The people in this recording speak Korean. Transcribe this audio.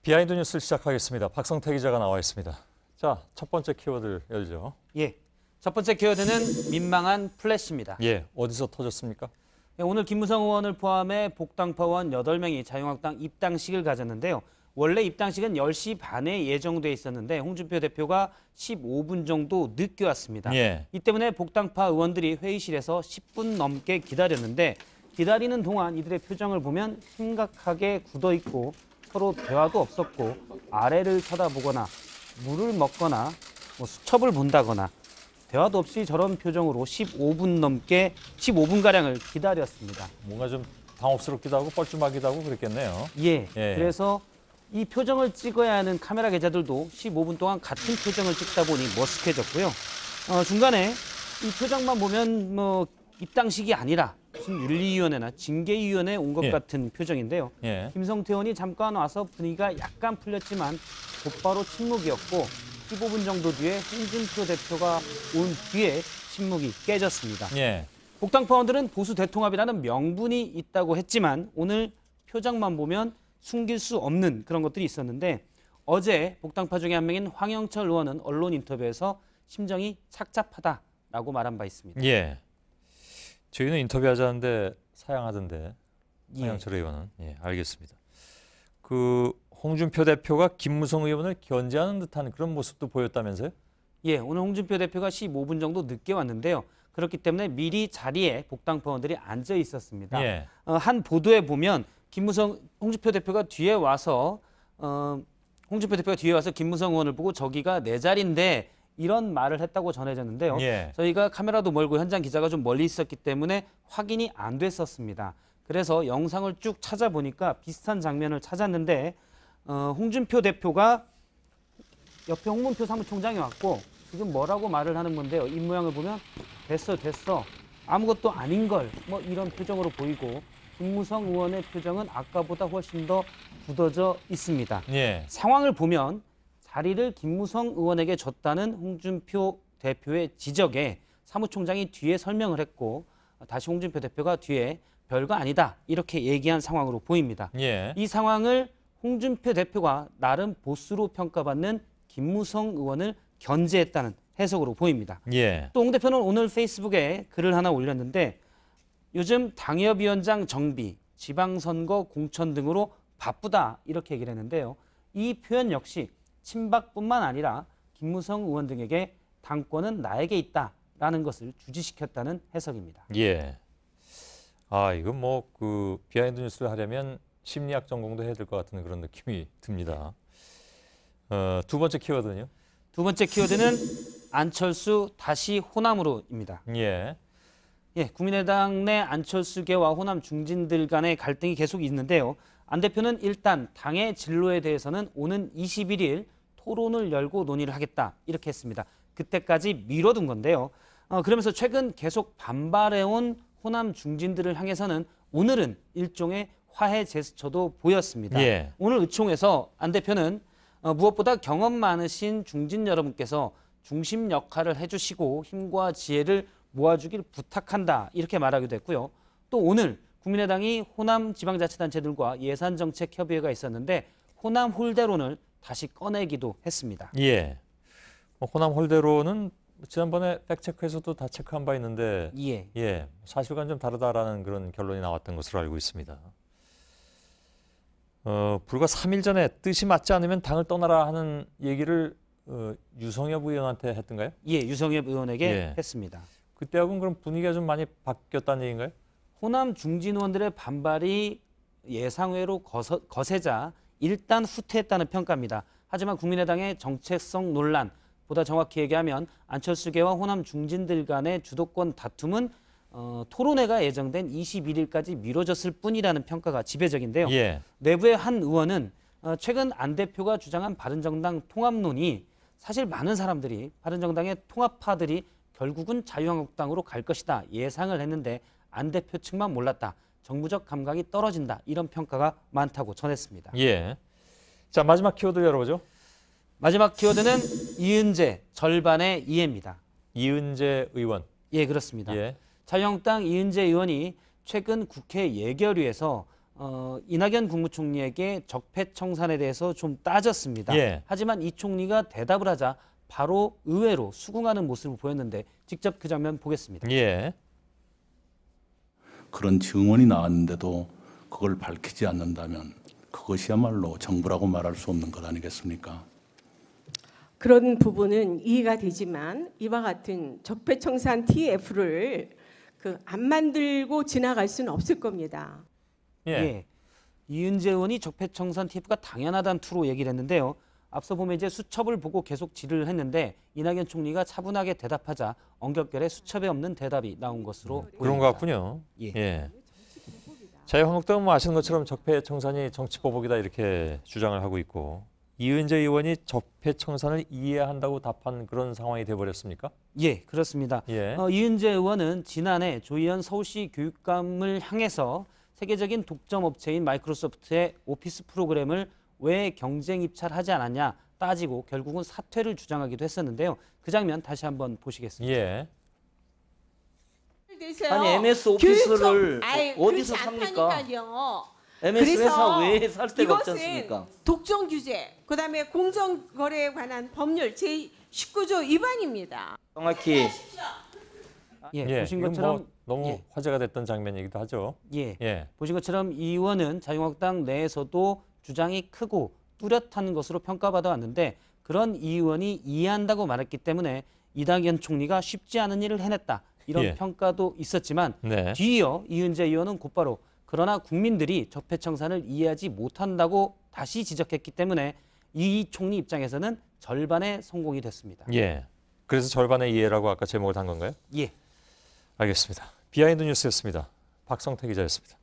비하인드 뉴스를 시작하겠습니다. 박성태 기자가 나와 있습니다. 자, 첫 번째 키워드 열죠. 예, 첫 번째 키워드는 민망한 플래시입니다. 예, 어디서 터졌습니까? 예, 오늘 김무성 의원을 포함해 복당파 의원 8명이 자유한국당 입당식을 가졌는데요. 원래 입당식은 10시 반에 예정돼 있었는데 홍준표 대표가 15분 정도 늦게 왔습니다. 예. 이 때문에 복당파 의원들이 회의실에서 10분 넘게 기다렸는데 기다리는 동안 이들의 표정을 보면 심각하게 굳어있고 서로 대화도 없었고 아래를 쳐다보거나 물을 먹거나 수첩을 본다거나 대화도 없이 저런 표정으로 15분가량을 기다렸습니다. 뭔가 좀 당혹스럽기도 하고 뻘쭘하기도 하고 그랬겠네요. 예. 그래서 이 표정을 찍어야 하는 카메라 기자들도 15분 동안 같은 표정을 찍다 보니 머쓱해졌고요. 중간에 이 표정만 보면 입당식이 아니라 무슨 윤리위원회나 징계위원회에 온 것 같은 표정인데요. 김성태 의원이 잠깐 와서 분위기가 약간 풀렸지만 곧바로 침묵이었고 15분 정도 뒤에 홍준표 대표가 온 뒤에 침묵이 깨졌습니다. 복당파 의원들은 보수 대통합이라는 명분이 있다고 했지만 오늘 표정만 보면 숨길 수 없는 그런 것들이 있었는데 어제 복당파 중에 한 명인 황영철 의원은 언론 인터뷰에서 심정이 착잡하다라고 말한 바 있습니다. 저희는 인터뷰하자는데 사양하던데 황영철 의원은. 알겠습니다. 그 홍준표 대표가 김무성 의원을 견제하는 듯한 그런 모습도 보였다면서요? 오늘 홍준표 대표가 15분 정도 늦게 왔는데요. 그렇기 때문에 미리 자리에 복당파 의원들이 앉아 있었습니다. 한 보도에 보면 홍준표 대표가 뒤에 와서 김무성 의원을 보고 저기가 내 자리인데 이런 말을 했다고 전해졌는데요. 저희가 카메라도 멀고 현장 기자가 좀 멀리 있었기 때문에 확인이 안 됐었습니다. 그래서 영상을 쭉 찾아보니까 비슷한 장면을 찾았는데 홍준표 대표가 옆에 홍문표 사무총장이 왔고 지금 뭐라고 말을 하는 건데요. 입 모양을 보면 됐어 아무것도 아닌 걸 이런 표정으로 보이고 김무성 의원의 표정은 아까보다 훨씬 더 굳어져 있습니다. 상황을 보면 자리를 김무성 의원에게 줬다는 홍준표 대표의 지적에 사무총장이 뒤에 설명을 했고 다시 홍준표 대표가 뒤에 별거 아니다 이렇게 얘기한 상황으로 보입니다. 이 상황을 홍준표 대표가 나름 보수로 평가받는 김무성 의원을 견제했다는 해석으로 보입니다. 또 홍 대표는 오늘 페이스북에 글을 하나 올렸는데 요즘 당협위원장 정비, 지방선거 공천 등으로 바쁘다 이렇게 얘기를 했는데요. 이 표현 역시 친박뿐만 아니라 김무성 의원 등에게 당권은 나에게 있다라는 것을 주지시켰다는 해석입니다. 이건 비하인드 뉴스를 하려면 심리학 전공도 해야 될 것 같은 그런 느낌이 듭니다. 두 번째 키워드는요? 두 번째 키워드는 안철수 다시 호남으로입니다. 국민의당 내 안철수계와 호남 중진들 간의 갈등이 계속 있는데요. 안 대표는 일단 당의 진로에 대해서는 오는 21일 토론을 열고 논의를 하겠다 이렇게 했습니다. 그때까지 미뤄둔 건데요. 그러면서 최근 계속 반발해온 호남 중진들을 향해서는 오늘은 일종의 화해 제스처도 보였습니다. 오늘 의총에서 안 대표는 무엇보다 경험 많으신 중진 여러분께서 중심 역할을 해주시고 힘과 지혜를 모아주길 부탁한다 이렇게 말하기도 했고요. 또 오늘 국민의당이 호남 지방자치단체들과 예산정책협의회가 있었는데 호남 홀대론을 다시 꺼내기도 했습니다. 호남 홀대론은 지난번에 팩트체크에서도 다 체크한 바 있는데 사실과는 좀 다르다라는 그런 결론이 나왔던 것으로 알고 있습니다. 불과 3일 전에 뜻이 맞지 않으면 당을 떠나라 하는 얘기를 유성엽 의원한테 했던가요? 유성엽 의원에게 했습니다. 그때하고는 그럼 분위기가 좀 많이 바뀌었다는 얘기인가요? 호남 중진 의원들의 반발이 예상외로 거세자 일단 후퇴했다는 평가입니다. 하지만 국민의당의 정체성 논란, 보다 정확히 얘기하면 안철수계와 호남 중진들 간의 주도권 다툼은 토론회가 예정된 21일까지 미뤄졌을 뿐이라는 평가가 지배적인데요. 내부의 한 의원은 최근 안 대표가 주장한 바른정당 통합론이 사실 많은 사람들이 바른정당의 통합파들이 결국은 자유한국당으로 갈 것이다 예상을 했는데 안 대표 측만 몰랐다. 정무적 감각이 떨어진다. 이런 평가가 많다고 전했습니다. 자, 마지막 키워드 열어보죠. 마지막 키워드는 이은재 절반의 이해입니다. 이은재 의원. 그렇습니다. 자유한국당 이은재 의원이 최근 국회 예결위에서 이낙연 국무총리에게 적폐청산에 대해서 좀 따졌습니다. 예. 하지만 이 총리가 대답을 하자 바로 의외로 수긍하는 모습을 보였는데 직접 그 장면 보겠습니다. 예. 그런 증언이 나왔는데도 그걸 밝히지 않는다면 그것이야말로 정부라고 말할 수 없는 것 아니겠습니까? 그런 부분은 이해가 되지만 이와 같은 적폐청산 TF를 안 만들고 지나갈 수는 없을 겁니다. 예. 이은재 의원이 적폐청산 TF가 당연하다는 투로 얘기를 했는데요. 앞서 보면 이제 수첩을 보고 계속 질의를 했는데 이낙연 총리가 차분하게 대답하자 언격결에 수첩에 없는 대답이 나온 것으로 그런 것 같군요. 예. 자유한국당은 뭐 아시는 것처럼 적폐청산이 정치보복이다 이렇게 주장을 하고 있고 이은재 의원이 적폐청산을 이해한다고 답한 그런 상황이 돼버렸습니까? 예, 그렇습니다. 예. 이은재 의원은 지난해 조희연 서울시 교육감을 향해서 세계적인 독점 업체인 마이크로소프트의 오피스 프로그램을 왜 경쟁 입찰하지 않았냐 따지고 결국은 사퇴를 주장하기도 했었는데요. 그 장면 다시 한번 보시겠습니다. 예. 아니 MS 오피스를 어디서 삽니까? MS 회사 왜 살 데가 없지 않습니까? 독점 규제, 그다음에 공정거래에 관한 법률 제19조 위반입니다. 정확히 보신 것처럼 너무 화제가 됐던 장면이기도 하죠. 보신 것처럼 이 의원은 자유한국당 내에서도 주장이 크고 뚜렷한 것으로 평가받아 왔는데 그런 이 의원이 이해한다고 말했기 때문에 이낙연 총리가 쉽지 않은 일을 해냈다. 이런 평가도 있었지만 뒤이어 이은재 의원은 곧바로 그러나 국민들이 적폐청산을 이해하지 못한다고 다시 지적했기 때문에 이 총리 입장에서는 절반의 성공이 됐습니다. 그래서 절반의 이해라고 아까 제목을 단 건가요? 알겠습니다. 비하인드 뉴스였습니다. 박성태 기자였습니다.